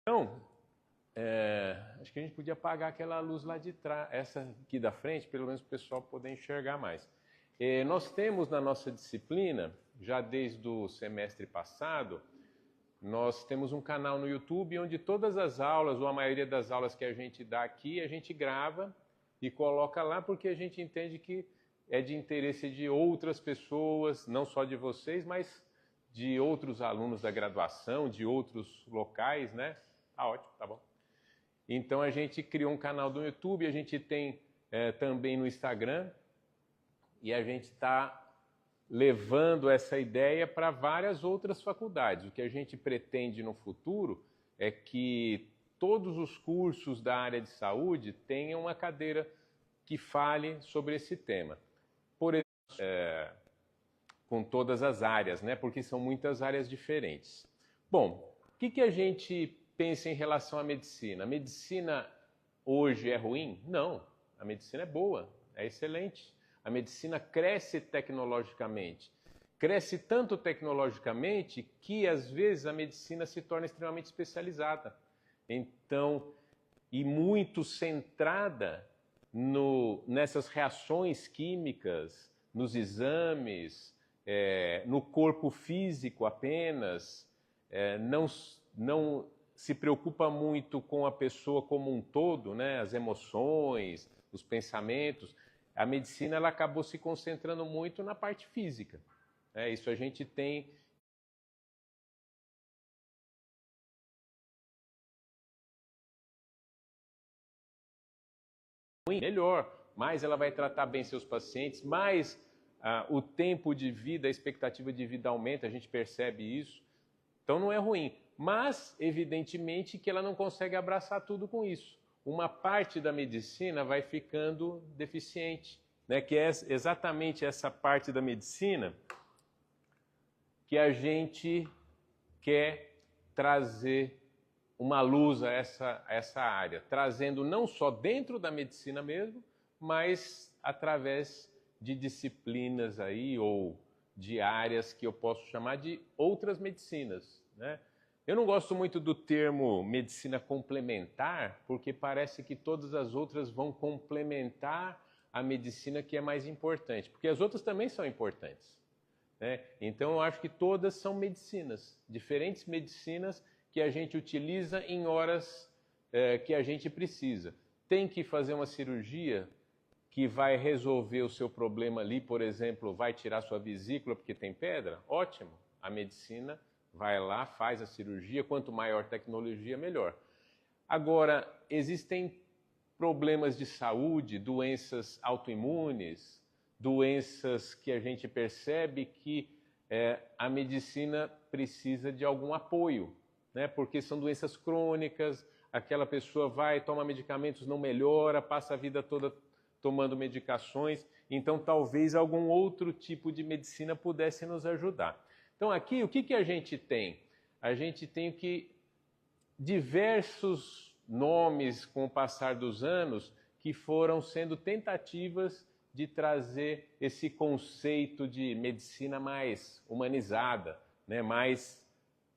Então, acho que a gente podia apagar aquela luz lá de trás, essa aqui da frente, pelo menos para o pessoal poder enxergar mais. Nós temos na nossa disciplina, já desde o semestre passado, nós temos um canal no YouTube onde todas as aulas, ou a maioria das aulas que a gente dá aqui, a gente grava e coloca lá porque a gente entende que é de interesse de outras pessoas, não só de vocês, mas de outros alunos da graduação, de outros locais, né? Tá ótimo, tá bom. Então a gente criou um canal do YouTube, a gente tem também no Instagram, e a gente está levando essa ideia para várias outras faculdades. O que a gente pretende no futuro é que todos os cursos da área de saúde tenham uma cadeira que fale sobre esse tema. Por exemplo, com todas as áreas, né? Porque são muitas áreas diferentes. Bom, o que a gente pensa em relação à medicina? A medicina hoje é ruim? Não, a medicina é boa, é excelente. A medicina cresce tecnologicamente. Cresce tanto tecnologicamente que, às vezes, a medicina se torna extremamente especializada. Então, e muito centrada nessas reações químicas, nos exames, no corpo físico apenas, não se preocupa muito com a pessoa como um todo, né? As emoções, os pensamentos. A medicina ela acabou se concentrando muito na parte física. Isso a gente tem... melhor, mais ela vai tratar bem seus pacientes, mais o tempo de vida, a expectativa de vida aumenta, a gente percebe isso. Então não é ruim, mas evidentemente que ela não consegue abraçar tudo com isso. Uma parte da medicina vai ficando deficiente, né? Que é exatamente essa parte da medicina que a gente quer trazer uma luz a essa área, trazendo não só dentro da medicina mesmo, mas através de disciplinas aí, ou de áreas que eu posso chamar de outras medicinas, né? Eu não gosto muito do termo medicina complementar, porque parece que todas as outras vão complementar a medicina que é mais importante, porque as outras também são importantes, né? Então eu acho que todas são medicinas, diferentes medicinas que a gente utiliza em horas que a gente precisa. Tem que fazer uma cirurgia que vai resolver o seu problema ali, por exemplo, vai tirar sua vesícula porque tem pedra? Ótimo, a medicina vai lá, faz a cirurgia, quanto maior tecnologia, melhor. Agora, existem problemas de saúde, doenças autoimunes, doenças que a gente percebe que a medicina precisa de algum apoio, né? Porque são doenças crônicas, aquela pessoa vai, toma medicamentos, não melhora, passa a vida toda tomando medicações, então talvez algum outro tipo de medicina pudesse nos ajudar. Então aqui, o que a gente tem? A gente tem diversos nomes com o passar dos anos que foram sendo tentativas de trazer esse conceito de medicina mais humanizada, né? Mais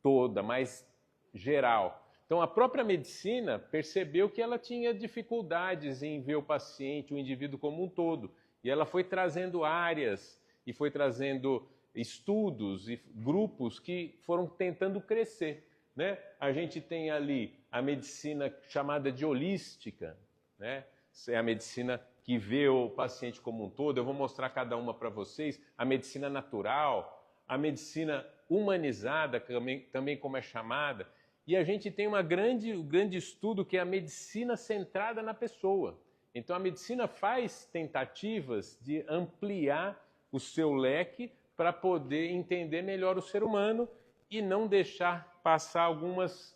toda, mais geral. Então a própria medicina percebeu que ela tinha dificuldades em ver o paciente, o indivíduo como um todo, e ela foi trazendo áreas e foi trazendo estudos e grupos que foram tentando crescer, né? A gente tem ali a medicina chamada de holística, né? É a medicina que vê o paciente como um todo. Eu vou mostrar cada uma para vocês. A medicina natural, a medicina humanizada, também como é chamada. E a gente tem um grande estudo que é a medicina centrada na pessoa. Então a medicina faz tentativas de ampliar o seu leque para poder entender melhor o ser humano e não deixar passar algumas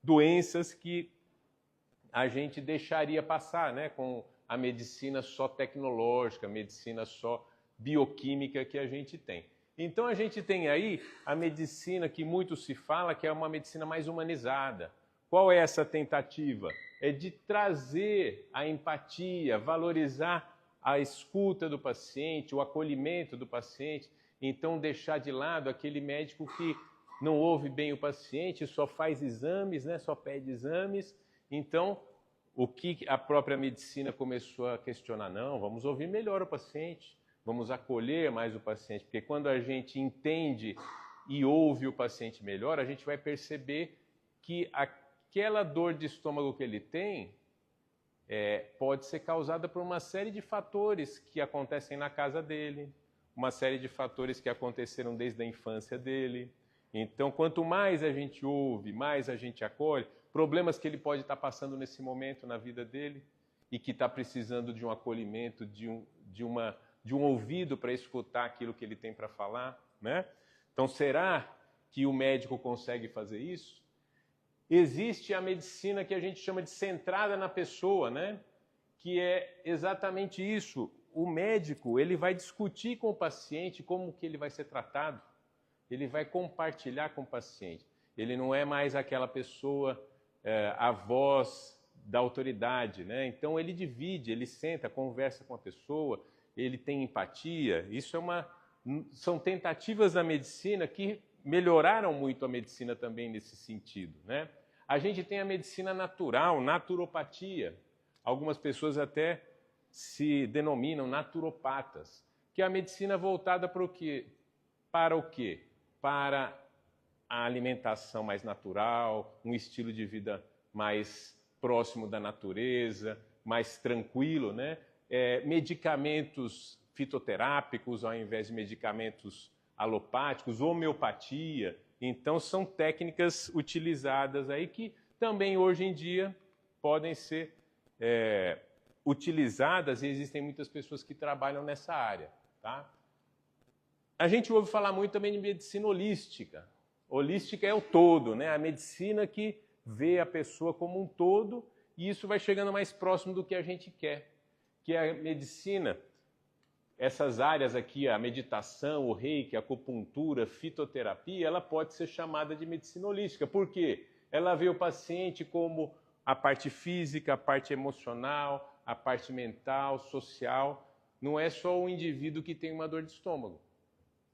doenças que a gente deixaria passar, né, com a medicina só tecnológica, a medicina só bioquímica que a gente tem. Então a gente tem aí a medicina que muito se fala, que é uma medicina mais humanizada. Qual é essa tentativa? É de trazer a empatia, valorizar a escuta do paciente, o acolhimento do paciente. Então deixar de lado aquele médico que não ouve bem o paciente, só faz exames, né? Só pede exames. Então, o que a própria medicina começou a questionar? Não, vamos ouvir melhor o paciente, vamos acolher mais o paciente, porque quando a gente entende e ouve o paciente melhor, a gente vai perceber que aquela dor de estômago que ele tem pode ser causada por uma série de fatores que acontecem na casa dele, uma série de fatores que aconteceram desde a infância dele. Então, quanto mais a gente ouve, mais a gente acolhe, problemas que ele pode estar passando nesse momento na vida dele e que está precisando de um acolhimento, de um ouvido para escutar aquilo que ele tem para falar, né? Então, será que o médico consegue fazer isso? Existe a medicina que a gente chama de centrada na pessoa, né? Que é exatamente isso. O médico, ele vai discutir com o paciente como que ele vai ser tratado. Ele vai compartilhar com o paciente. Ele não é mais aquela pessoa, a voz da autoridade, né? Então ele divide, ele senta, conversa com a pessoa, ele tem empatia. Isso são tentativas da medicina que melhoraram muito a medicina também nesse sentido, né? A gente tem a medicina natural, naturopatia. Algumas pessoas até se denominam naturopatas, que é a medicina voltada para o quê? Para o quê? Para a alimentação mais natural, um estilo de vida mais próximo da natureza, mais tranquilo, né? Medicamentos fitoterápicos ao invés de medicamentos alopáticos, homeopatia. Então, são técnicas utilizadas aí que também hoje em dia podem ser utilizadas e existem muitas pessoas que trabalham nessa área, tá? A gente ouve falar muito também de medicina holística. Holística é o todo, né? A medicina que vê a pessoa como um todo e isso vai chegando mais próximo do que a gente quer. Que a medicina, essas áreas aqui, a meditação, o reiki, a acupuntura, fitoterapia, ela pode ser chamada de medicina holística. Por quê? Ela vê o paciente como a parte física, a parte emocional, a parte mental, social. Não é só o indivíduo que tem uma dor de estômago,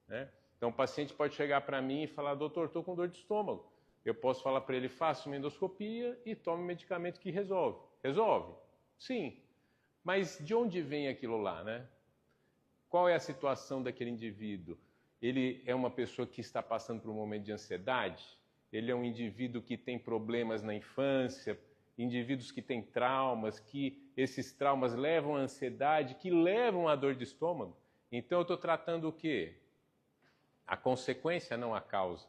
né? Então o paciente pode chegar para mim e falar: doutor, estou com dor de estômago. Eu posso falar para ele: faça uma endoscopia e tome um medicamento que resolve. Resolve? Sim. Mas de onde vem aquilo lá, né? Qual é a situação daquele indivíduo? Ele é uma pessoa que está passando por um momento de ansiedade? Ele é um indivíduo que tem problemas na infância, indivíduos que têm traumas, que esses traumas levam à ansiedade, que levam à dor de estômago? Então eu estou tratando o quê? A consequência, não a causa.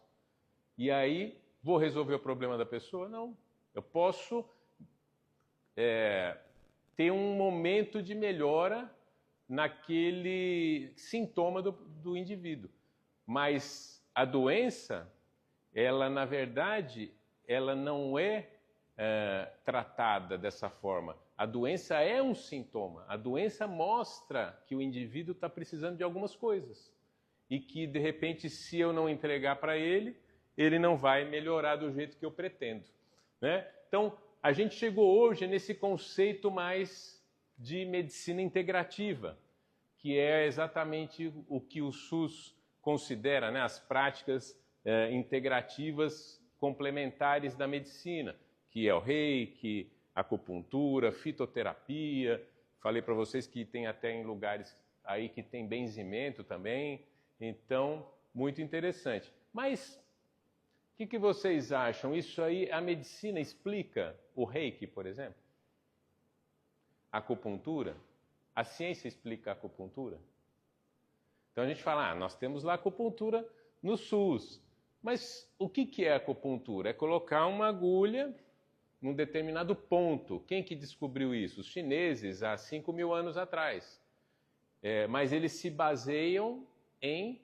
E aí, vou resolver o problema da pessoa? Não. Eu posso ter um momento de melhora naquele sintoma do indivíduo. Mas a doença, ela, na verdade, ela não é tratada dessa forma. A doença é um sintoma. A doença mostra que o indivíduo está precisando de algumas coisas. E que, de repente, se eu não entregar para ele, ele não vai melhorar do jeito que eu pretendo, né? Então, a gente chegou hoje nesse conceito mais de medicina integrativa, que é exatamente o que o SUS considera, né? As práticas integrativas complementares da medicina, que é o reiki, acupuntura, fitoterapia. Falei para vocês que tem até em lugares aí que tem benzimento também. Então, muito interessante. Mas o que vocês acham? Isso aí, a medicina explica o reiki, por exemplo? A acupuntura? A ciência explica a acupuntura? Então a gente fala, nós temos lá acupuntura no SUS. Mas o que é acupuntura? É colocar uma agulha num determinado ponto. Quem que descobriu isso? Os chineses, há 5.000 anos atrás. Mas eles se baseiam em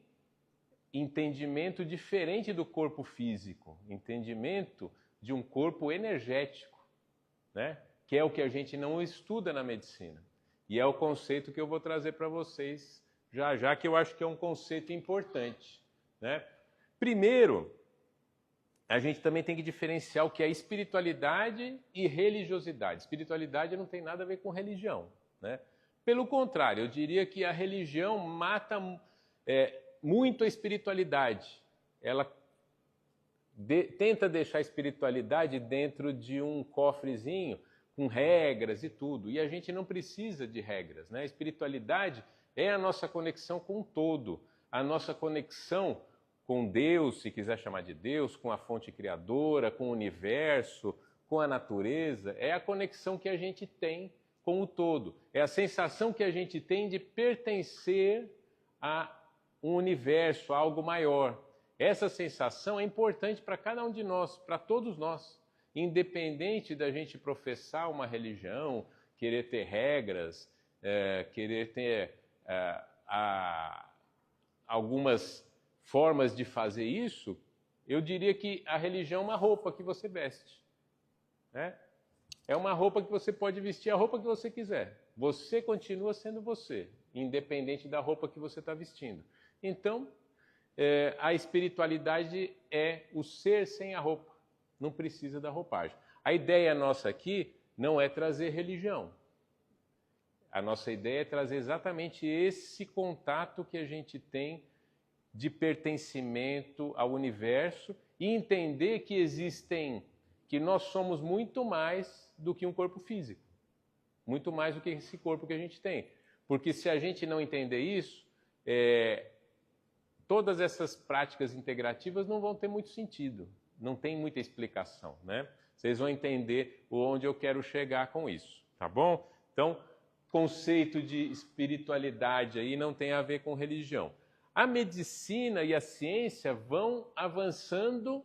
entendimento diferente do corpo físico, entendimento de um corpo energético, né? Que é o que a gente não estuda na medicina. E é o conceito que eu vou trazer para vocês já, que eu acho que é um conceito importante, né? Primeiro, a gente também tem que diferenciar o que é espiritualidade e religiosidade. Espiritualidade não tem nada a ver com religião, né? Pelo contrário, eu diria que a religião mata muito a espiritualidade. Ela tenta deixar a espiritualidade dentro de um cofrezinho com regras e tudo. E a gente não precisa de regras, né? A espiritualidade é a nossa conexão com o todo, a nossa conexão com Deus, se quiser chamar de Deus, com a fonte criadora, com o universo, com a natureza. É a conexão que a gente tem com o todo. É a sensação que a gente tem de pertencer a um universo, a algo maior. Essa sensação é importante para cada um de nós, para todos nós. Independente da gente professar uma religião, querer ter regras, querer ter algumas formas de fazer isso, eu diria que a religião é uma roupa que você veste, né? É uma roupa que você pode vestir a roupa que você quiser. Você continua sendo você, independente da roupa que você está vestindo. Então, a espiritualidade é o ser sem a roupa. Não precisa da roupagem. A ideia nossa aqui não é trazer religião. A nossa ideia é trazer exatamente esse contato que a gente tem de pertencimento ao universo e entender que nós somos muito mais do que um corpo físico. Muito mais do que esse corpo que a gente tem. Porque se a gente não entender isso, todas essas práticas integrativas não vão ter muito sentido. Não tem muita explicação, né? Vocês vão entender onde eu quero chegar com isso, tá bom? Então, conceito de espiritualidade aí não tem a ver com religião. A medicina e a ciência vão avançando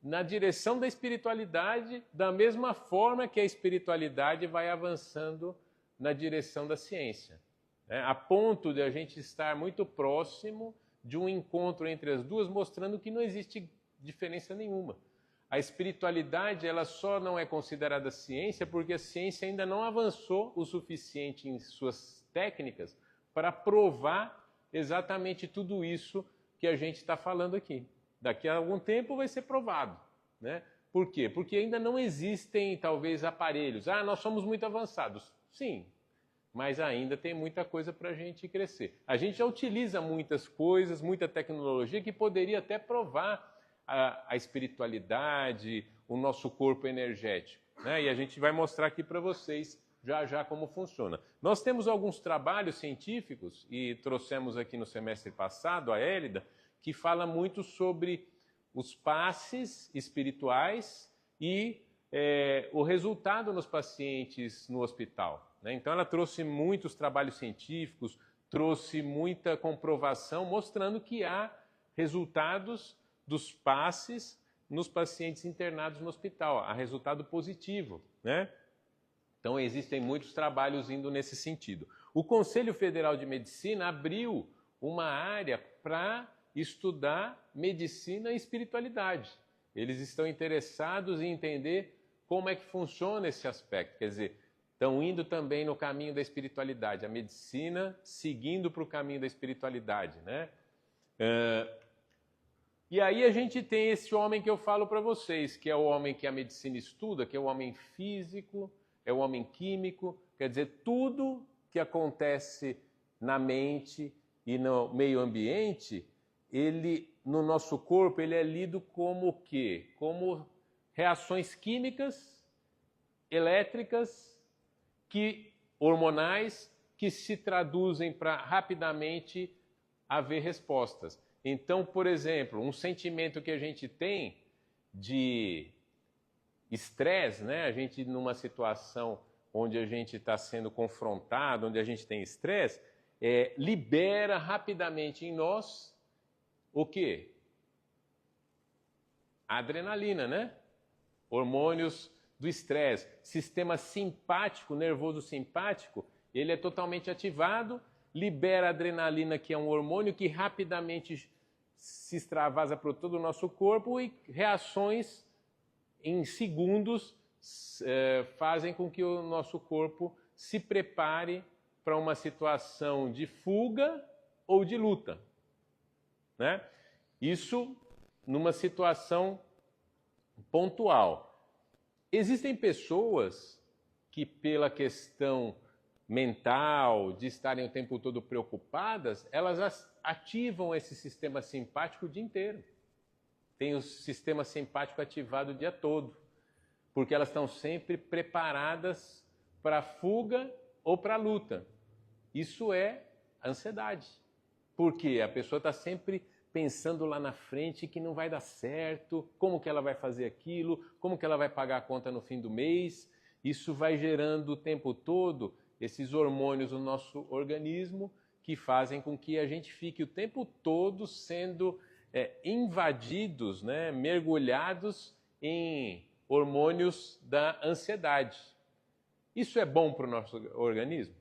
na direção da espiritualidade da mesma forma que a espiritualidade vai avançando na direção da ciência, né? A ponto de a gente estar muito próximo de um encontro entre as duas, mostrando que não existe diferença nenhuma. A espiritualidade ela só não é considerada ciência porque a ciência ainda não avançou o suficiente em suas técnicas para provar exatamente tudo isso que a gente está falando aqui. Daqui a algum tempo vai ser provado, né? Por quê? Porque ainda não existem, talvez, aparelhos. Nós somos muito avançados. Sim, mas ainda tem muita coisa para a gente crescer. A gente já utiliza muitas coisas, muita tecnologia que poderia até provar a espiritualidade, o nosso corpo energético, né? E a gente vai mostrar aqui para vocês já já como funciona. Nós temos alguns trabalhos científicos, e trouxemos aqui no semestre passado a Hélida, que fala muito sobre os passes espirituais e o resultado nos pacientes no hospital, né? Então ela trouxe muitos trabalhos científicos, trouxe muita comprovação, mostrando que há resultados dos passes nos pacientes internados no hospital, há resultado positivo, né? Então existem muitos trabalhos indo nesse sentido. O Conselho Federal de Medicina abriu uma área para estudar medicina e espiritualidade. Eles estão interessados em entender como é que funciona esse aspecto, quer dizer, estão indo também no caminho da espiritualidade, a medicina seguindo para o caminho da espiritualidade, né? E aí a gente tem esse homem que eu falo para vocês, que é o homem que a medicina estuda, que é o homem físico, é o homem químico, quer dizer, tudo que acontece na mente e no meio ambiente, no nosso corpo, ele é lido como o quê? Como reações químicas, elétricas, hormonais, que se traduzem para rapidamente haver respostas. Então, por exemplo, um sentimento que a gente tem de estresse, né? A gente numa situação onde a gente está sendo confrontado, onde a gente tem estresse, libera rapidamente em nós o quê? A adrenalina, né? Hormônios do estresse. Sistema simpático, nervoso simpático, ele é totalmente ativado, libera adrenalina, que é um hormônio que rapidamente se extravasa para todo o nosso corpo e reações em segundos fazem com que o nosso corpo se prepare para uma situação de fuga ou de luta, né? Isso numa situação pontual. Existem pessoas que, pela questão mental, de estarem o tempo todo preocupadas, elas ativam esse sistema simpático o dia inteiro. têm o sistema simpático ativado o dia todo, porque elas estão sempre preparadas para a fuga ou para a luta. Isso é ansiedade, porque a pessoa está sempre pensando lá na frente que não vai dar certo, como que ela vai fazer aquilo, como que ela vai pagar a conta no fim do mês. Isso vai gerando o tempo todo esses hormônios no nosso organismo que fazem com que a gente fique o tempo todo sendo invadidos, né, mergulhados em hormônios da ansiedade. Isso é bom para o nosso organismo?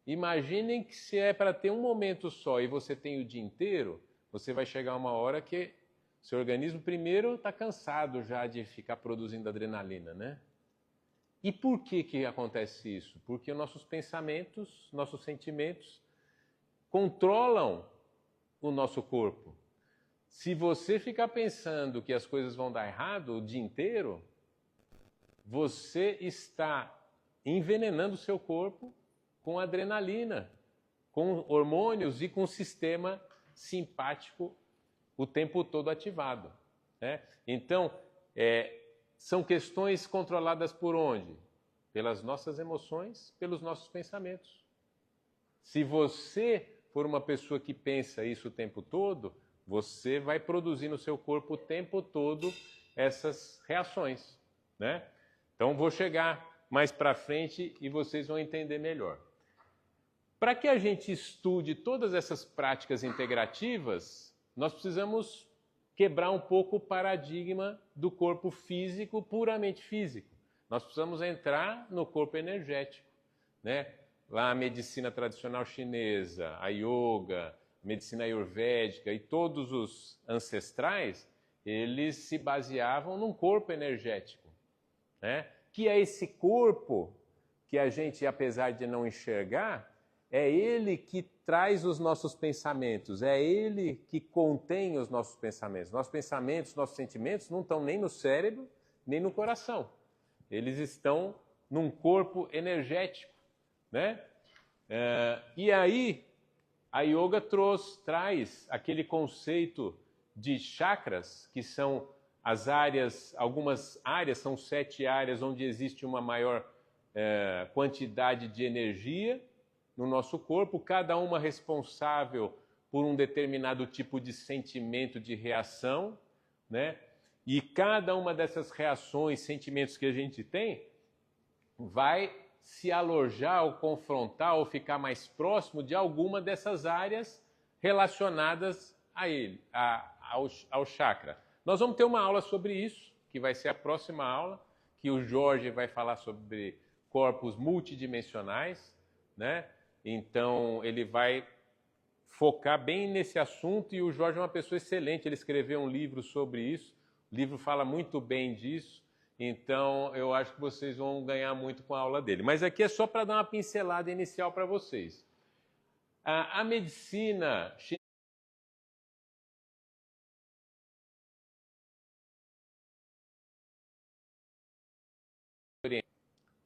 Imaginem que se é para ter um momento só e você tem o dia inteiro, você vai chegar uma hora que seu organismo primeiro está cansado já de ficar produzindo adrenalina, né? E por que acontece isso? Porque nossos pensamentos, nossos sentimentos controlam o nosso corpo. Se você ficar pensando que as coisas vão dar errado o dia inteiro, você está envenenando o seu corpo com adrenalina, com hormônios e com o sistema simpático o tempo todo ativado, né? Então, são questões controladas por onde? Pelas nossas emoções, pelos nossos pensamentos. Se você for uma pessoa que pensa isso o tempo todo, você vai produzir no seu corpo o tempo todo essas reações, né? Então, vou chegar mais para frente e vocês vão entender melhor. Para que a gente estude todas essas práticas integrativas, nós precisamos quebrar um pouco o paradigma do corpo físico, puramente físico. Nós precisamos entrar no corpo energético, né? Lá a medicina tradicional chinesa, a yoga, a medicina ayurvédica e todos os ancestrais, eles se baseavam num corpo energético, né? Que é esse corpo que a gente, apesar de não enxergar, é ele que traz os nossos pensamentos, é ele que contém os nossos pensamentos. Nossos pensamentos, nossos sentimentos não estão nem no cérebro, nem no coração. Eles estão num corpo energético, né? E aí, a yoga traz aquele conceito de chakras, que são as áreas, algumas áreas, são 7 áreas onde existe uma maior quantidade de energia no nosso corpo, cada uma responsável por um determinado tipo de sentimento, de reação, né? E cada uma dessas reações, sentimentos que a gente tem, vai se alojar ou confrontar ou ficar mais próximo de alguma dessas áreas relacionadas a ele, ao chakra. Nós vamos ter uma aula sobre isso, que vai ser a próxima aula, que o Jorge vai falar sobre corpos multidimensionais, né? Então, ele vai focar bem nesse assunto e o Jorge é uma pessoa excelente, ele escreveu um livro sobre isso, o livro fala muito bem disso, então eu acho que vocês vão ganhar muito com a aula dele. Mas aqui é só para dar uma pincelada inicial para vocês. A medicina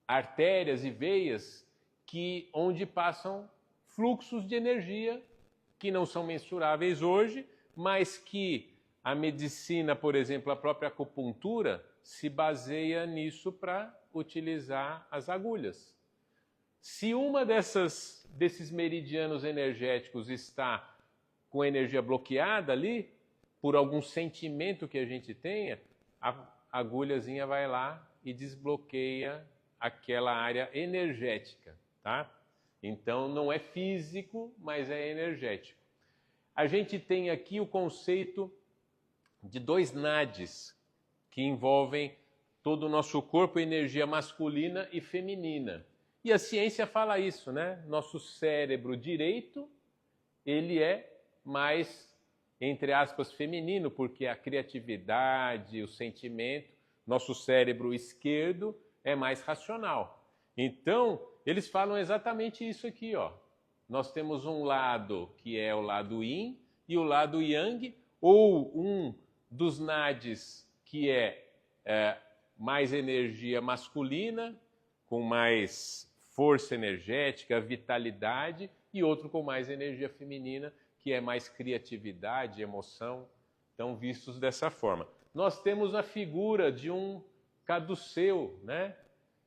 artérias e veias onde passam fluxos de energia que não são mensuráveis hoje, mas que a medicina, por exemplo, a própria acupuntura, se baseia nisso para utilizar as agulhas. Se uma desses meridianos energéticos está com energia bloqueada ali, por algum sentimento que a gente tenha, a agulhazinha vai lá e desbloqueia aquela área energética, tá? Então não é físico, mas é energético. A gente tem aqui o conceito de 2 nadis que envolvem todo o nosso corpo, energia masculina e feminina. E a ciência fala isso, né? Nosso cérebro direito, ele é mais, entre aspas, feminino, porque a criatividade, o sentimento, nosso cérebro esquerdo é mais racional. Então, eles falam exatamente isso aqui, ó. Nós temos um lado que é o lado yin e o lado yang, ou um dos nadis que é mais energia masculina, com mais força energética, vitalidade, e outro com mais energia feminina, que é mais criatividade, emoção. Então, Então, vistos dessa forma. Nós temos a figura de um caduceu, né?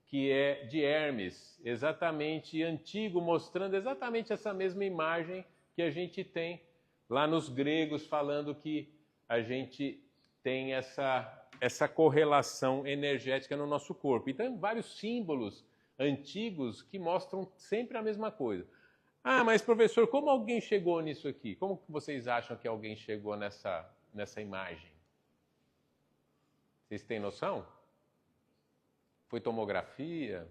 Que é de Hermes, exatamente antigo, mostrando exatamente essa mesma imagem que a gente tem lá nos gregos, falando que a gente tem essa correlação energética no nosso corpo. Então, vários símbolos antigos que mostram sempre a mesma coisa. Ah, mas professor, como alguém chegou nisso aqui? Como que vocês acham que alguém chegou nessa imagem? Vocês têm noção? Foi tomografia?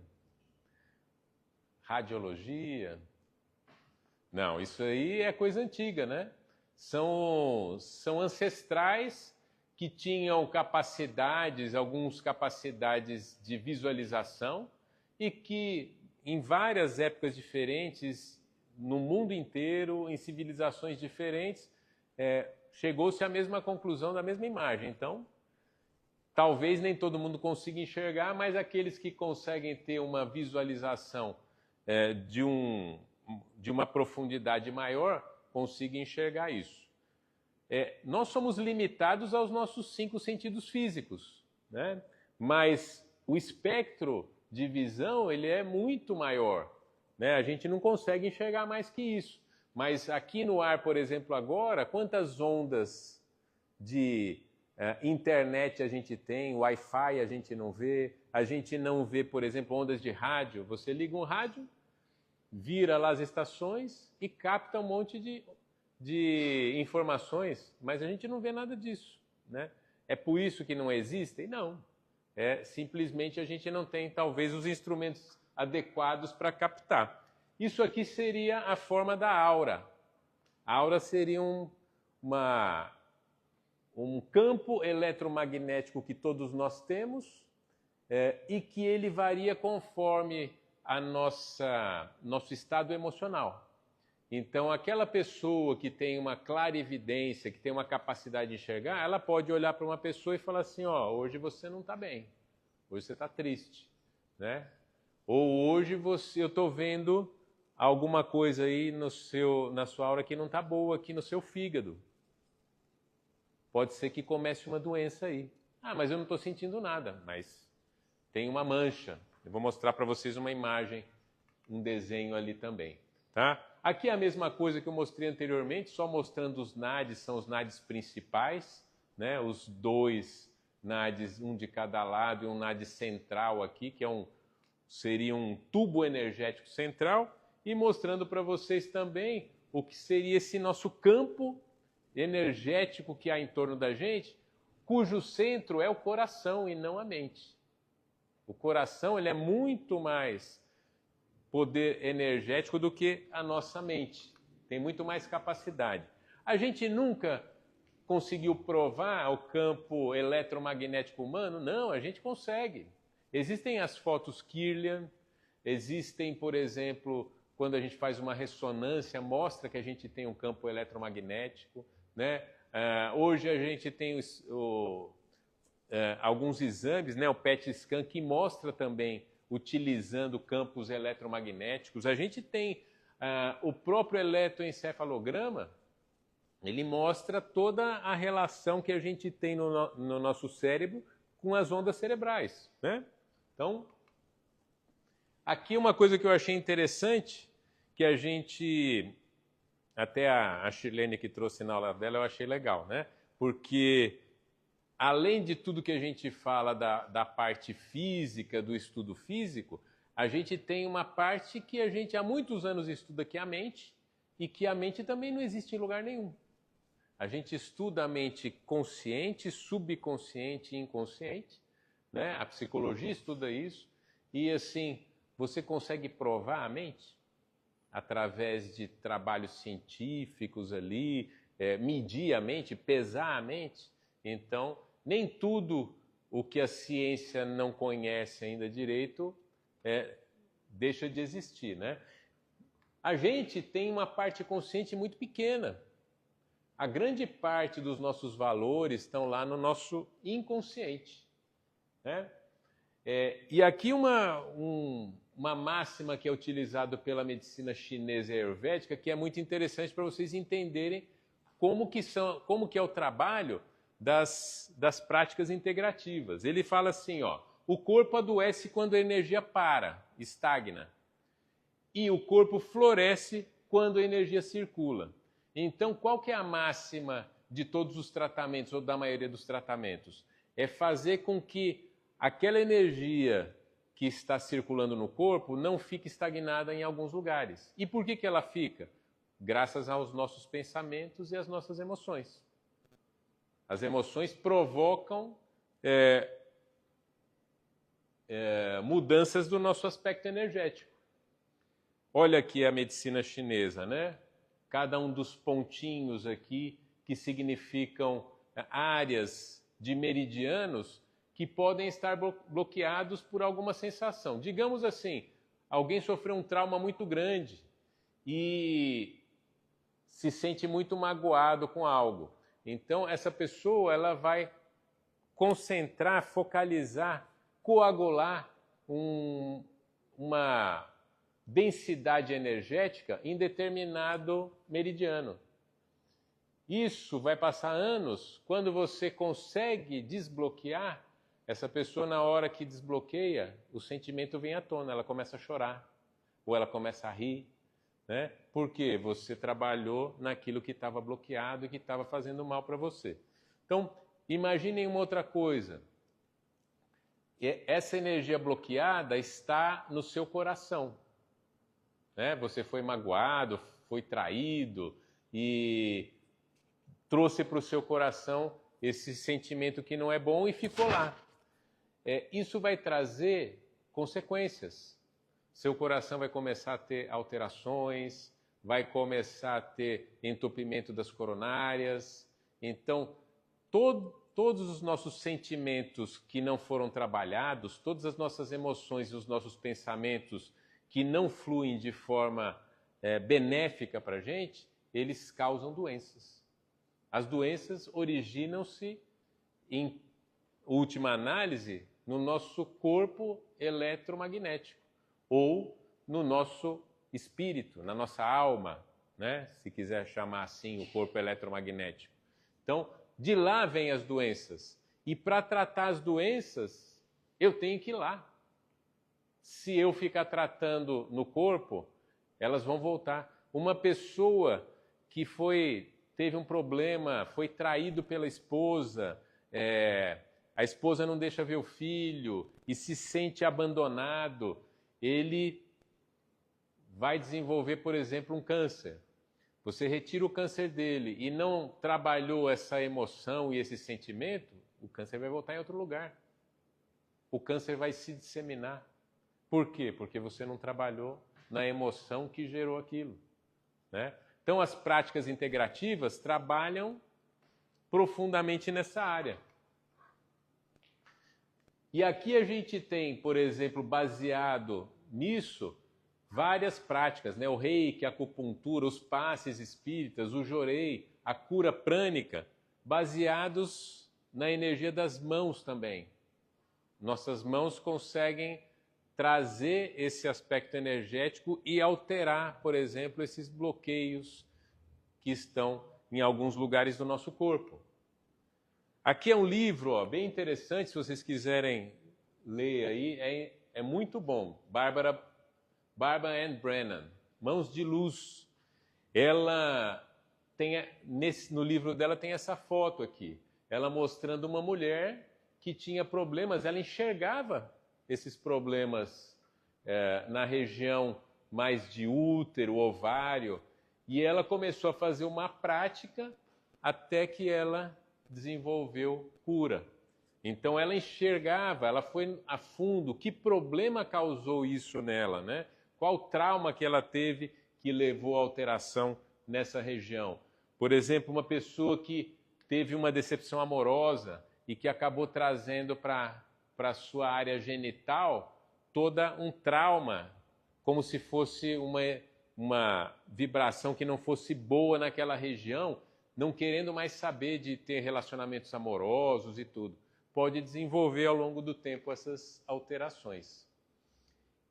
Radiologia? Não, isso aí é coisa antiga, né? São ancestrais que tinham algumas capacidades de visualização e que em várias épocas diferentes, no mundo inteiro, em civilizações diferentes, chegou-se à mesma conclusão da mesma imagem. Então, talvez nem todo mundo consiga enxergar, mas aqueles que conseguem ter uma visualização de uma profundidade maior, consigam enxergar isso. Nós somos limitados aos nossos 5 sentidos físicos, né? Mas o espectro de visão ele é muito maior, né? A gente não consegue enxergar mais que isso. Mas aqui no ar, por exemplo, agora, quantas ondas de internet a gente tem, Wi-Fi a gente não vê, por exemplo, ondas de rádio. Você liga um rádio, vira lá as estações e capta um monte de informações, mas a gente não vê nada disso, né? É por isso que não existem? Não. Simplesmente a gente não tem, talvez, os instrumentos adequados para captar. Isso aqui seria a forma da aura. A aura seria um campo eletromagnético que todos nós temos e que ele varia conforme nosso estado emocional. Então, aquela pessoa que tem uma clarividência, que tem uma capacidade de enxergar, ela pode olhar para uma pessoa e falar assim, ó, hoje você não está bem, hoje você está triste, né? Ou hoje eu estou vendo alguma coisa aí na sua aura que não está boa, aqui no seu fígado. Pode ser que comece uma doença aí. Ah, mas eu não estou sentindo nada, mas tem uma mancha. Eu vou mostrar para vocês uma imagem, um desenho ali também, tá? Aqui é a mesma coisa que eu mostrei anteriormente, só mostrando os NADs, são os NADs principais, né? Os 2 NADs, um de cada lado, e um NAD central aqui, que seria um tubo energético central, e mostrando para vocês também o que seria esse nosso campo energético que há em torno da gente, cujo centro é o coração e não a mente. O coração ele é muito mais poder energético do que a nossa mente. Tem muito mais capacidade. A gente nunca conseguiu provar o campo eletromagnético humano? Não, a gente consegue. Existem as fotos Kirlian, existem, por exemplo, quando a gente faz uma ressonância, mostra que a gente tem um campo eletromagnético, né? Hoje a gente tem alguns exames, né? O PET scan, que mostra também utilizando campos eletromagnéticos. A gente tem o próprio eletroencefalograma, ele mostra toda a relação que a gente tem no nosso cérebro com as ondas cerebrais, né? Então, aqui uma coisa que eu achei interessante, que a gente, até a Shirlene que trouxe na aula dela, eu achei legal, né? Porque além de tudo que a gente fala da parte física, do estudo físico, a gente tem uma parte que a gente há muitos anos estuda, que é a mente, e que a mente também não existe em lugar nenhum. A gente estuda a mente consciente, subconsciente e inconsciente, né? A psicologia estuda isso, e assim, você consegue provar a mente através de trabalhos científicos ali, medir a mente, pesar a mente. Então, nem tudo o que a ciência não conhece ainda direito deixa de existir, né? A gente tem uma parte consciente muito pequena. A grande parte dos nossos valores estão lá no nosso inconsciente, né? E aqui uma máxima que é utilizada pela medicina chinesa e ayurvédica, que é muito interessante para vocês entenderem como que é o trabalho das práticas integrativas. Ele fala assim, ó, o corpo adoece quando a energia para, estagna, e o corpo floresce quando a energia circula. Então, qual que é a máxima de todos os tratamentos, ou da maioria dos tratamentos? É fazer com que aquela energia que está circulando no corpo não fique estagnada em alguns lugares. E por que ela fica? Graças aos nossos pensamentos e às nossas emoções. As emoções provocam mudanças do nosso aspecto energético. Olha aqui a medicina chinesa, né? Cada um dos pontinhos aqui que significam áreas de meridianos que podem estar bloqueados por alguma sensação. Digamos assim, alguém sofreu um trauma muito grande e se sente muito magoado com algo. Então, essa pessoa ela vai concentrar, focalizar, coagular uma densidade energética em determinado meridiano. Isso vai passar anos. Quando você consegue desbloquear, essa pessoa, na hora que desbloqueia, o sentimento vem à tona, ela começa a chorar, ou ela começa a rir, né? Porque você trabalhou naquilo que estava bloqueado e que estava fazendo mal para você. Então, imaginem uma outra coisa. Essa energia bloqueada está no seu coração, né? Você foi magoado, foi traído e trouxe para o seu coração esse sentimento que não é bom e ficou lá. Isso vai trazer consequências. Seu coração vai começar a ter alterações, vai começar a ter entupimento das coronárias. Então, todos os nossos sentimentos que não foram trabalhados, todas as nossas emoções e os nossos pensamentos que não fluem de forma benéfica para a gente, eles causam doenças. As doenças originam-se, em última análise, no nosso corpo eletromagnético ou no nosso espírito, na nossa alma, né? Se quiser chamar assim o corpo eletromagnético. Então, de lá vêm as doenças. E para tratar as doenças, eu tenho que ir lá. Se eu ficar tratando no corpo, elas vão voltar. Uma pessoa que teve um problema, foi traído pela esposa, a esposa não deixa ver o filho e se sente abandonado, ele vai desenvolver, por exemplo, um câncer. Você retira o câncer dele e não trabalhou essa emoção e esse sentimento, o câncer vai voltar em outro lugar. O câncer vai se disseminar. Por quê? Porque você não trabalhou na emoção que gerou aquilo, né? Então, as práticas integrativas trabalham profundamente nessa área. E aqui a gente tem, por exemplo, baseado nisso, várias práticas, né? O reiki, a acupuntura, os passes espíritas, o jorei, a cura prânica, baseados na energia das mãos também. Nossas mãos conseguem trazer esse aspecto energético e alterar, por exemplo, esses bloqueios que estão em alguns lugares do nosso corpo. Aqui é um livro bem interessante, se vocês quiserem ler aí, é muito bom. Barbara Ann Brennan, Mãos de Luz. Ela tem, no livro dela tem essa foto aqui, ela mostrando uma mulher que tinha problemas, ela enxergava esses problemas na região mais de útero, ovário, e ela começou a fazer uma prática até que ela desenvolveu cura. Então ela enxergava, ela foi a fundo, que problema causou isso nela, né? Qual trauma que ela teve que levou à alteração nessa região. Por exemplo, uma pessoa que teve uma decepção amorosa e que acabou trazendo para a sua área genital toda um trauma, como se fosse uma vibração que não fosse boa naquela região, não querendo mais saber de ter relacionamentos amorosos e tudo. Pode desenvolver ao longo do tempo essas alterações.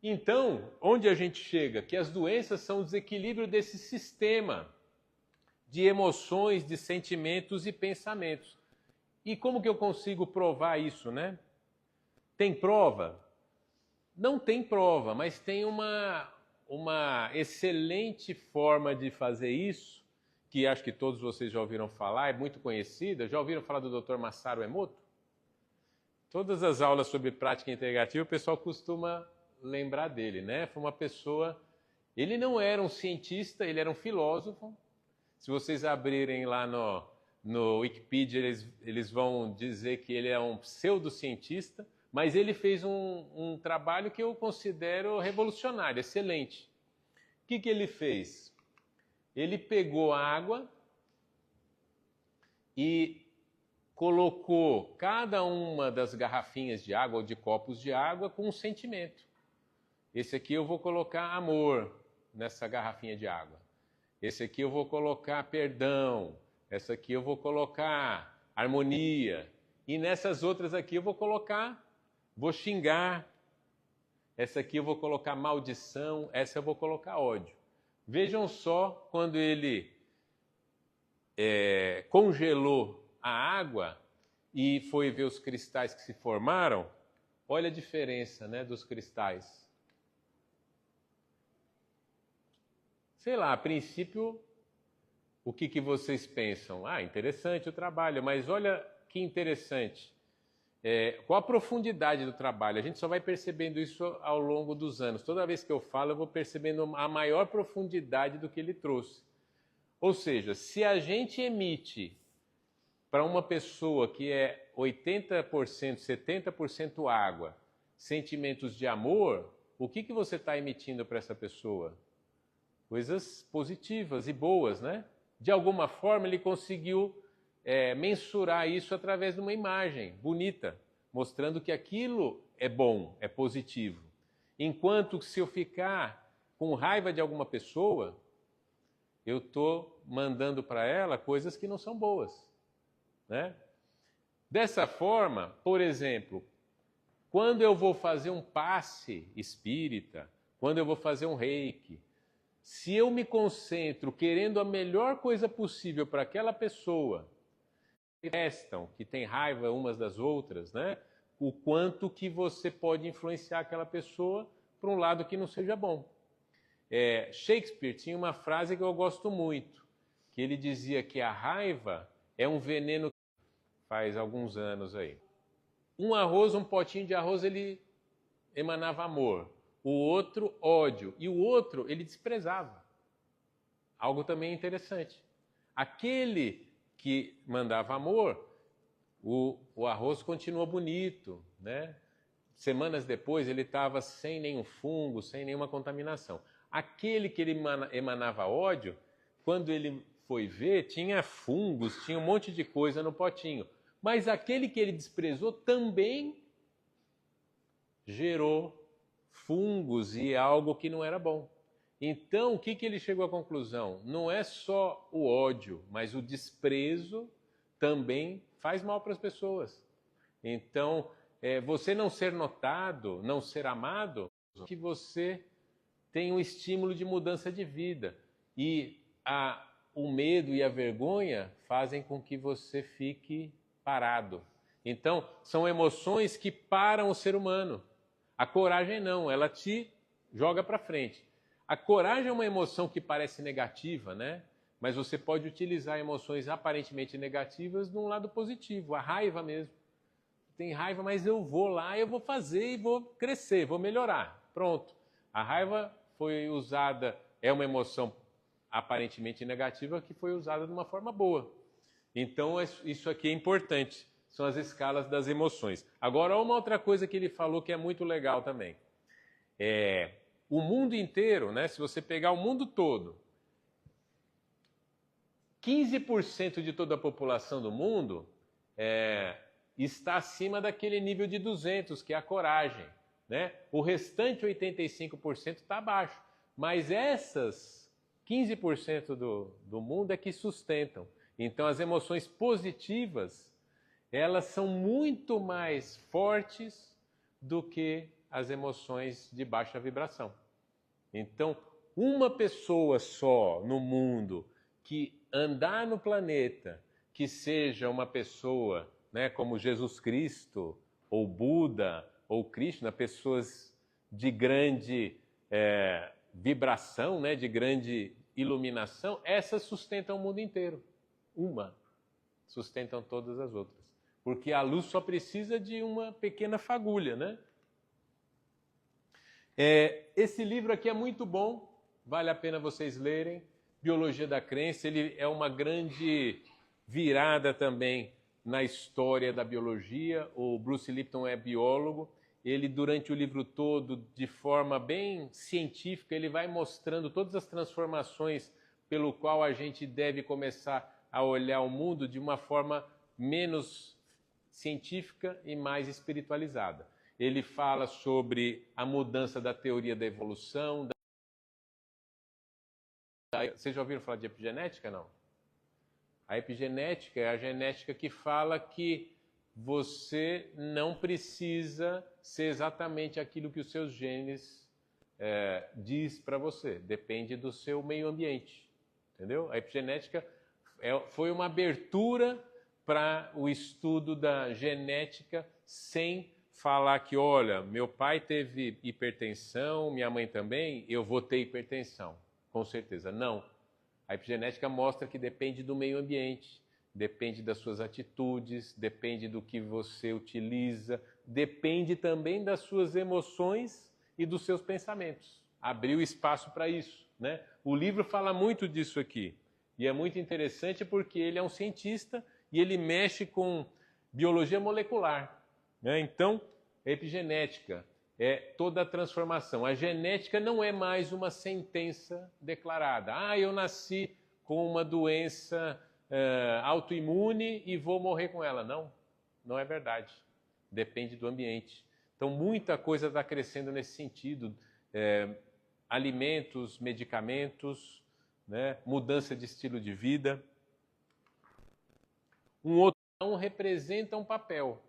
Então, onde a gente chega? Que as doenças são o desequilíbrio desse sistema de emoções, de sentimentos e pensamentos. E como que eu consigo provar isso, né? Tem prova? Não tem prova, mas tem uma excelente forma de fazer isso, que acho que todos vocês já ouviram falar, é muito conhecida. Já ouviram falar do Dr. Masaru Emoto? Todas as aulas sobre prática integrativa, o pessoal costuma lembrar dele, né? Foi uma pessoa... Ele não era um cientista, ele era um filósofo. Se vocês abrirem lá no Wikipedia, eles vão dizer que ele é um pseudocientista, mas ele fez um trabalho que eu considero revolucionário, excelente. O que ele fez? Ele pegou a água e colocou cada uma das garrafinhas de água ou de copos de água com um sentimento. Esse aqui eu vou colocar amor nessa garrafinha de água. Esse aqui eu vou colocar perdão. Essa aqui eu vou colocar harmonia. E nessas outras aqui eu vou xingar. Essa aqui eu vou colocar maldição. Essa eu vou colocar ódio. Vejam só quando ele congelou a água e foi ver os cristais que se formaram. Olha a diferença, né, dos cristais. Sei lá, a princípio, o que vocês pensam? Ah, interessante o trabalho, mas olha que interessante. Qual a profundidade do trabalho? A gente só vai percebendo isso ao longo dos anos. Toda vez que eu falo, eu vou percebendo a maior profundidade do que ele trouxe. Ou seja, se a gente emite para uma pessoa que é 80%, 70% água, sentimentos de amor, o que você está emitindo para essa pessoa? Coisas positivas e boas, né? De alguma forma ele conseguiu mensurar isso através de uma imagem bonita, mostrando que aquilo é bom, é positivo. Enquanto que se eu ficar com raiva de alguma pessoa, eu estou mandando para ela coisas que não são boas, né? Dessa forma, por exemplo, quando eu vou fazer um passe espírita, quando eu vou fazer um reiki, se eu me concentro querendo a melhor coisa possível para aquela pessoa, que tem raiva umas das outras, né? O quanto que você pode influenciar aquela pessoa para um lado que não seja bom. Shakespeare tinha uma frase que eu gosto muito, que ele dizia que a raiva é um veneno, faz alguns anos aí. Um potinho de arroz, ele emanava amor. O outro, ódio. E o outro, ele desprezava. Algo também interessante. Aquele que mandava amor, o arroz continuou bonito, né? Semanas depois, ele estava sem nenhum fungo, sem nenhuma contaminação. Aquele que ele emanava ódio, quando ele foi ver, tinha fungos, tinha um monte de coisa no potinho. Mas aquele que ele desprezou também gerou fungos e algo que não era bom. Então, o que ele chegou à conclusão? Não é só o ódio, mas o desprezo também faz mal para as pessoas. Então, você não ser notado, não ser amado, que você tem um estímulo de mudança de vida. E o medo e a vergonha fazem com que você fique parado. Então, são emoções que param o ser humano. A coragem não, ela te joga para frente. A coragem é uma emoção que parece negativa, né? Mas você pode utilizar emoções aparentemente negativas num lado positivo, a raiva mesmo. Tem raiva, mas eu vou lá, eu vou fazer e vou crescer, vou melhorar. Pronto. A raiva foi usada, é uma emoção aparentemente negativa que foi usada de uma forma boa. Então, isso aqui é importante. São as escalas das emoções. Agora, uma outra coisa que ele falou que é muito legal também. O mundo inteiro, né, se você pegar o mundo todo, 15% de toda a população do mundo está acima daquele nível de 200, que é a coragem, né? O restante, 85%, está abaixo. Mas essas 15% do mundo é que sustentam. Então, as emoções positivas, elas são muito mais fortes do que as emoções de baixa vibração. Então, uma pessoa só no mundo que andar no planeta, que seja uma pessoa né, como Jesus Cristo, ou Buda, ou Krishna, pessoas de grande vibração, né, de grande iluminação, essas sustentam o mundo inteiro. Uma sustentam todas as outras. Porque a luz só precisa de uma pequena fagulha, né? Esse livro aqui é muito bom, vale a pena vocês lerem. Biologia da Crença, ele é uma grande virada também na história da biologia. O Bruce Lipton é biólogo. Ele, durante o livro todo, de forma bem científica, ele vai mostrando todas as transformações pelo qual a gente deve começar a olhar o mundo de uma forma menos científica e mais espiritualizada. Ele fala sobre a mudança da teoria da evolução. Vocês já ouviram falar de epigenética, não? A epigenética é a genética que fala que você não precisa ser exatamente aquilo que os seus genes diz para você. Depende do seu meio ambiente, entendeu? A epigenética foi uma abertura para o estudo da genética sem falar que, olha, meu pai teve hipertensão, minha mãe também, eu vou ter hipertensão, com certeza. Não. A epigenética mostra que depende do meio ambiente, depende das suas atitudes, depende do que você utiliza, depende também das suas emoções e dos seus pensamentos. Abriu espaço para isso, né? O livro fala muito disso aqui. E é muito interessante porque ele é um cientista e ele mexe com biologia molecular, né? Então, a epigenética é toda a transformação. A genética não é mais uma sentença declarada. Ah, eu nasci com uma doença autoimune e vou morrer com ela. Não, não é verdade. Depende do ambiente. Então, muita coisa está crescendo nesse sentido. Alimentos, medicamentos, né? Mudança de estilo de vida. Um outro não representa um papel.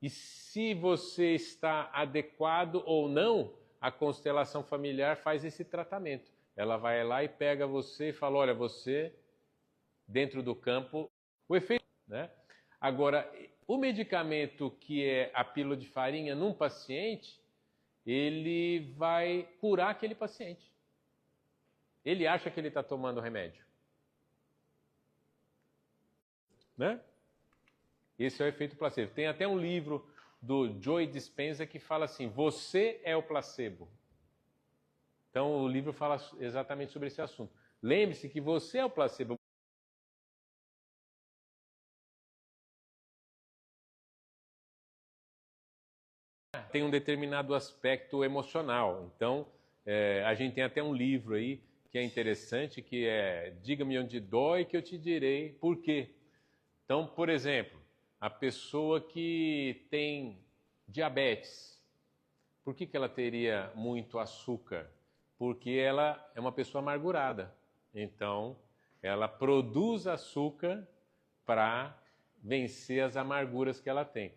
E se você está adequado ou não, a constelação familiar faz esse tratamento. Ela vai lá e pega você e fala, olha, você, dentro do campo, o efeito, né? Agora, o medicamento que é a pílula de farinha num paciente, ele vai curar aquele paciente. Ele acha que ele está tomando remédio, né? Esse é o efeito placebo. Tem até um livro do Joe Dispenza que fala assim, você é o placebo. Então o livro fala exatamente sobre esse assunto. Lembre-se que você é o placebo. Tem um determinado aspecto emocional. Então a gente tem até um livro aí que é interessante, que é Diga-me onde dói que eu te direi por quê. Então, por exemplo, a pessoa que tem diabetes, por que ela teria muito açúcar? Porque ela é uma pessoa amargurada. Então, ela produz açúcar para vencer as amarguras que ela tem.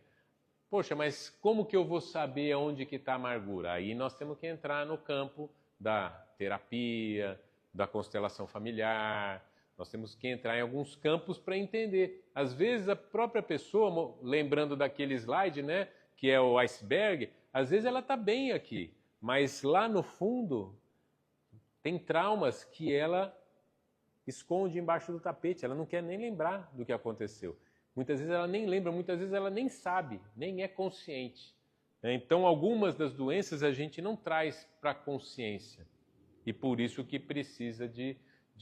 Poxa, mas como que eu vou saber onde que está a amargura? Aí nós temos que entrar no campo da terapia, da constelação familiar. Nós temos que entrar em alguns campos para entender. Às vezes a própria pessoa, lembrando daquele slide, né, que é o iceberg, às vezes ela está bem aqui, mas lá no fundo tem traumas que ela esconde embaixo do tapete, ela não quer nem lembrar do que aconteceu. Muitas vezes ela nem lembra, muitas vezes ela nem sabe, nem é consciente. Então algumas das doenças a gente não traz para a consciência e por isso que precisa de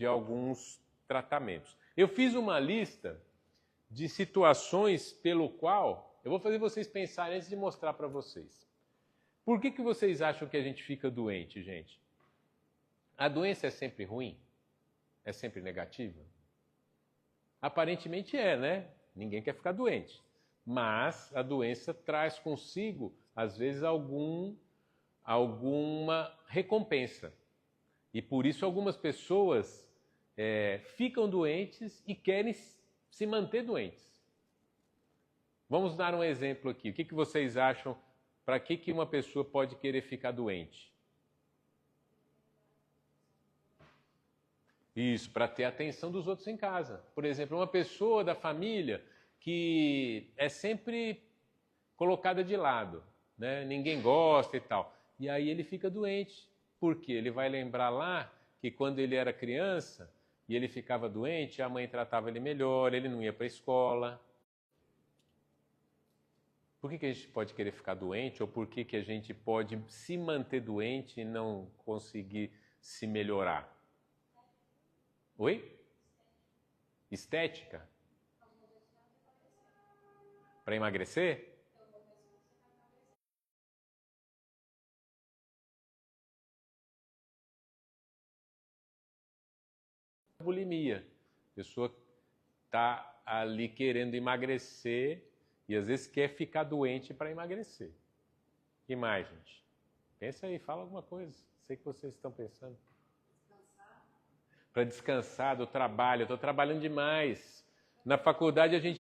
alguns tratamentos. Eu fiz uma lista de situações pelo qual eu vou fazer vocês pensarem antes de mostrar para vocês. Por que vocês acham que a gente fica doente, gente? A doença é sempre ruim? É sempre negativa? Aparentemente é, né? Ninguém quer ficar doente. Mas a doença traz consigo, às vezes, alguma recompensa. E por isso algumas pessoas ficam doentes e querem se manter doentes. Vamos dar um exemplo aqui. O que vocês acham? Para que uma pessoa pode querer ficar doente? Isso, para ter a atenção dos outros em casa. Por exemplo, uma pessoa da família que é sempre colocada de lado, né? Ninguém gosta e tal. E aí ele fica doente. Por quê? Ele vai lembrar lá que quando ele era criança e ele ficava doente, a mãe tratava ele melhor, ele não ia para a escola. Por que a gente pode querer ficar doente? Ou por que a gente pode se manter doente e não conseguir se melhorar? Oi? Estética? Para emagrecer? Bulimia. A pessoa está ali querendo emagrecer e às vezes quer ficar doente para emagrecer. Que mais, gente? Pensa aí, fala alguma coisa. Sei que vocês estão pensando. Para descansar do trabalho. Eu estou trabalhando demais. Na faculdade a gente.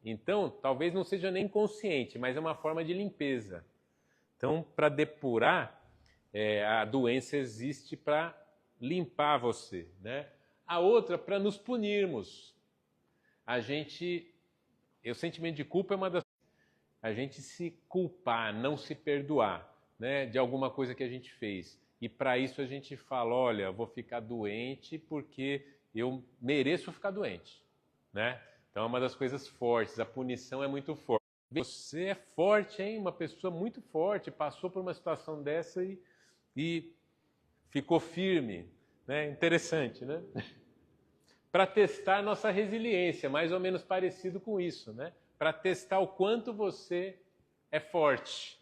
Então, talvez não seja nem consciente, mas é uma forma de limpeza. Então, para depurar, a doença existe para limpar você, né? A outra, para nos punirmos. O sentimento de culpa é uma das a gente se culpar, não se perdoar, né, de alguma coisa que a gente fez. E para isso a gente fala, olha, eu vou ficar doente porque eu mereço ficar doente, né? Então é uma das coisas fortes, a punição é muito forte. Você é forte, hein? Uma pessoa muito forte, passou por uma situação dessa e ficou firme, né? Interessante, né? Para testar nossa resiliência, mais ou menos parecido com isso, né? Para testar o quanto você é forte.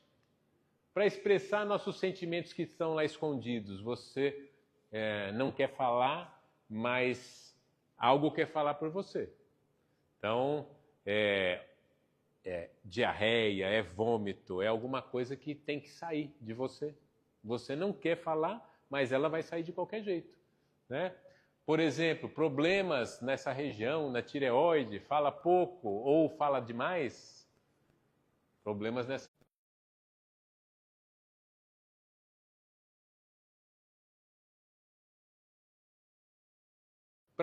Para expressar nossos sentimentos que estão lá escondidos. Você não quer falar, mas algo quer falar por você. Então, diarreia, é vômito, é alguma coisa que tem que sair de você. Você não quer falar, mas ela vai sair de qualquer jeito, né? Por exemplo, problemas nessa região, na tireoide, fala pouco ou fala demais? Problemas nessa.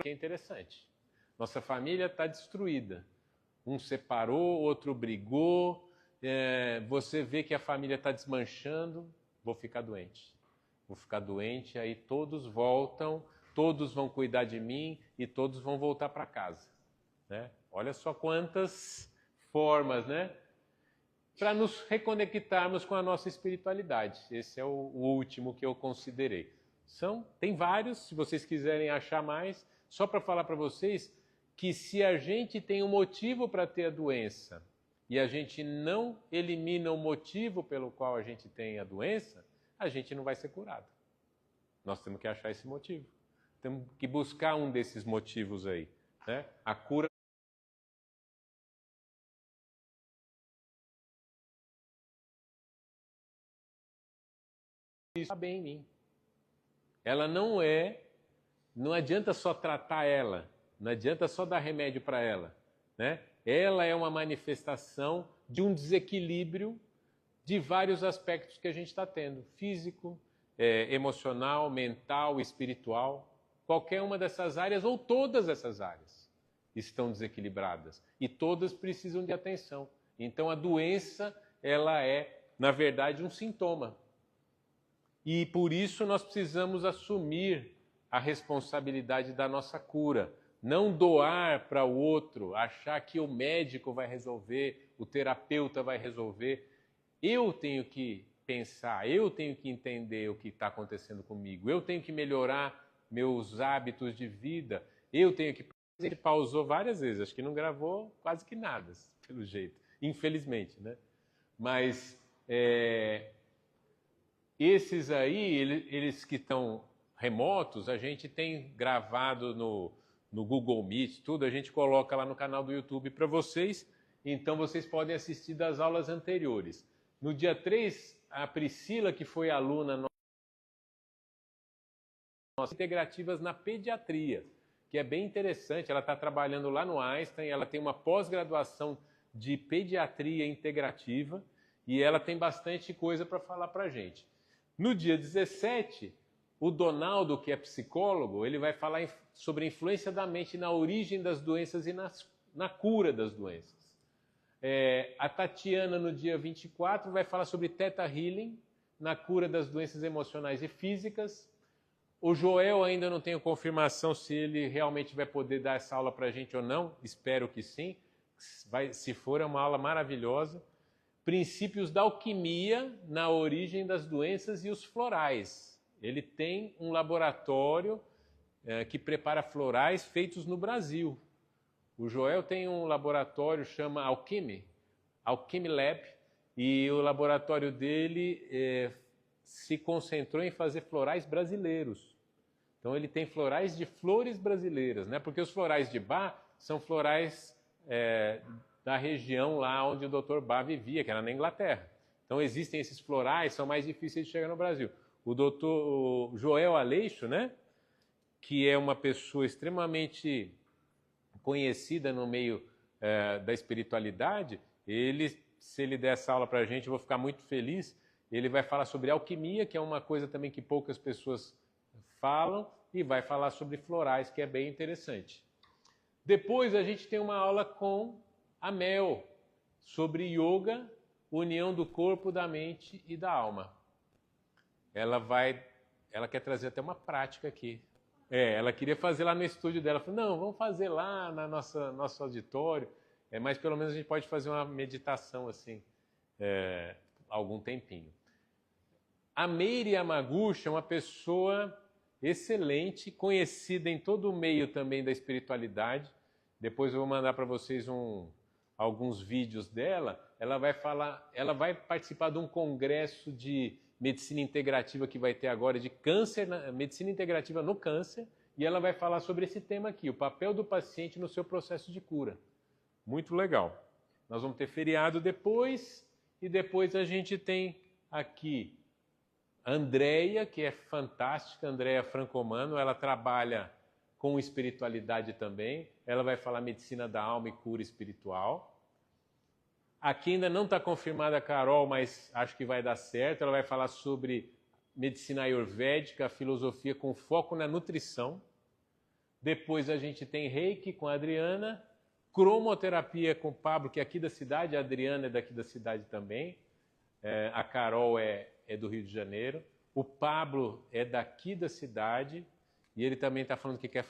Que é interessante. Nossa família está destruída. Um separou, outro brigou. Você vê que a família está desmanchando. Vou ficar doente. Vou ficar doente, aí todos voltam, todos vão cuidar de mim e todos vão voltar para casa, né? Olha só quantas formas, né? Para nos reconectarmos com a nossa espiritualidade. Esse é o último que eu considerei. Tem vários, se vocês quiserem achar mais, só para falar para vocês que se a gente tem um motivo para ter a doença e a gente não elimina o motivo pelo qual a gente tem a doença, a gente não vai ser curado. Nós temos que achar esse motivo. Temos que buscar um desses motivos aí, né? A cura está bem em mim. Ela não adianta só tratar ela, não adianta só dar remédio para ela, né? Ela é uma manifestação de um desequilíbrio de vários aspectos que a gente está tendo, físico, emocional, mental, espiritual. Qualquer uma dessas áreas ou todas essas áreas estão desequilibradas e todas precisam de atenção. Então a doença, ela é, na verdade, um sintoma. E por isso nós precisamos assumir a responsabilidade da nossa cura. Não doar para o outro, achar que o médico vai resolver, o terapeuta vai resolver. Eu tenho que pensar, eu tenho que entender o que está acontecendo comigo, eu tenho que melhorar meus hábitos de vida, eu tenho que... A gente pausou várias vezes, acho que não gravou quase que nada, pelo jeito, infelizmente, né? Mas esses aí, eles que estão remotos, a gente tem gravado no Google Meet, tudo, a gente coloca lá no canal do YouTube para vocês, então vocês podem assistir das aulas anteriores. No dia 3, a Priscila, que foi aluna nossa, integrativas na pediatria, que é bem interessante, ela está trabalhando lá no Einstein, ela tem uma pós-graduação de pediatria integrativa e ela tem bastante coisa para falar para a gente. No dia 17, o Donaldo, que é psicólogo, ele vai falar sobre a influência da mente na origem das doenças na cura das doenças. A Tatiana, no dia 24, vai falar sobre Theta Healing, na cura das doenças emocionais e físicas. O Joel ainda não tenho confirmação se ele realmente vai poder dar essa aula para a gente ou não, espero que sim. Se for, é uma aula maravilhosa. Princípios da alquimia na origem das doenças e os florais. Ele tem um laboratório que prepara florais feitos no Brasil. O Joel tem um laboratório, chama Alchemy Lab, e o laboratório dele se concentrou em fazer florais brasileiros. Então ele tem florais de flores brasileiras, né? Porque os florais de Bach são florais da região lá onde o Dr. Bach vivia, que era na Inglaterra. Então existem esses florais, são mais difíceis de chegar no Brasil. O Joel Aleixo, né? Que é uma pessoa extremamente conhecida no meio da espiritualidade, se ele der essa aula para a gente, eu vou ficar muito feliz. Ele vai falar sobre alquimia, que é uma coisa também que poucas pessoas falam, e vai falar sobre florais, que é bem interessante. Depois a gente tem uma aula com a Mel, sobre yoga, união do corpo, da mente e da alma. Ela quer trazer até uma prática aqui. Ela queria fazer lá no estúdio dela. Falou, não, vamos fazer lá na nosso auditório. Mas pelo menos a gente pode fazer uma meditação assim, algum tempinho. A Meire Yamaguchi é uma pessoa excelente, conhecida em todo o meio também da espiritualidade. Depois eu vou mandar para vocês alguns vídeos dela. Ela vai participar de um congresso de medicina integrativa que vai ter agora de câncer, medicina integrativa no câncer, e ela vai falar sobre esse tema aqui, o papel do paciente no seu processo de cura. Muito legal. Nós vamos ter feriado depois, e depois a gente tem aqui a Andréia, que é fantástica, Andréia Francomano, ela trabalha com espiritualidade também, ela vai falar medicina da alma e cura espiritual. Aqui ainda não está confirmada a Carol, mas acho que vai dar certo. Ela vai falar sobre medicina ayurvédica, filosofia com foco na nutrição. Depois a gente tem Reiki com a Adriana, cromoterapia com o Pablo, que é aqui da cidade, a Adriana é daqui da cidade também. A Carol é do Rio de Janeiro. O Pablo é daqui da cidade e ele também está falando que quer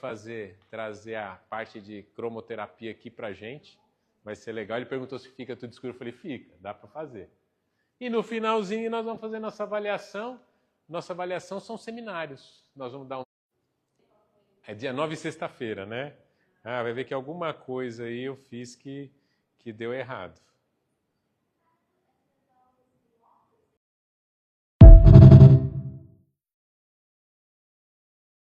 trazer a parte de cromoterapia aqui para a gente. Vai ser legal. Ele perguntou se fica tudo escuro. Eu falei, fica, dá para fazer. E no finalzinho nós vamos fazer nossa avaliação. Nossa avaliação são seminários. Nós vamos dar É dia 9, sexta-feira, né? Vai ver que alguma coisa aí eu fiz que deu errado.